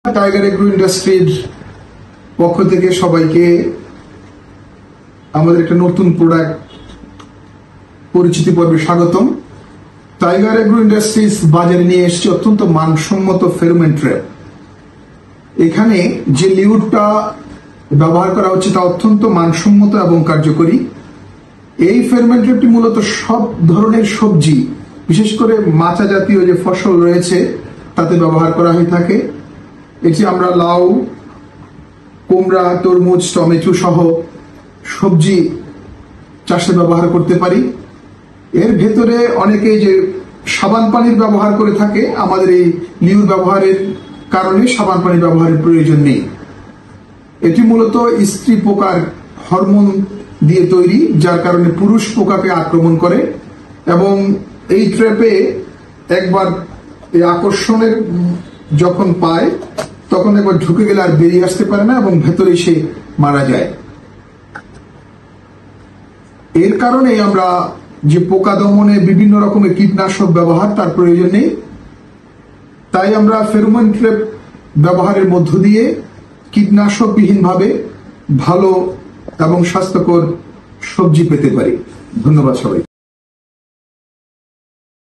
Tiger agro ইন্ডাস্ট্রির পক্ষ থেকে সবাইকে আমাদের একটা নতুন প্রোডাক্ট পরিচিতি পর্বে স্বাগতম। টাইগার এগ্রো ইন্ডাস্ট্রিজ বাজারে নিয়ে এসেছে অত্যন্ত মানসম্মত ফেরোমন ট্র্যাপ। এখানে যে লিউডটা ব্যবহার করা হচ্ছে তা অত্যন্ত মানসম্মত এবং কার্যকরী। এই ফেরোমন ট্র্যাপটি মূলত সব ধরনের সবজি, বিশেষ করে মাচা জাতীয় যে ফসল রয়েছে তাতে ব্যবহার করা হয়ে থাকে। এটি আমরা লাউ, কুমড়া, তরমুজ, টমেটো সহ সবজি চাষে ব্যবহার করতে পারি। এর ভেতরে অনেকে যে সাবান পানির ব্যবহার করে থাকে, আমাদের এই লিউড ব্যবহারের কারণে সাবান পানি ব্যবহারের প্রয়োজন নেই। এটি মূলত স্ত্রী পোকার হরমোন দিয়ে তৈরি, যার কারণে পুরুষ পোকাকে আক্রমণ করে এবং এই ট্র্যাপে একবার এই আকর্ষণের যখন পায় তখন একবার ঢুকে গেলে আর বেরিয়ে আসতে পারে না এবং ভেতরে সে মারা যায়। এর কারণে আমরা যে পোকা দমনে বিভিন্ন রকমের কীটনাশক ব্যবহার তার প্রয়োজন নেই। তাই আমরা ফেরোমন ট্র্যাপ ব্যবহারের মধ্য দিয়ে কীটনাশকবিহীনভাবে ভালো এবং স্বাস্থ্যকর সবজি পেতে পারি। ধন্যবাদ সবাই।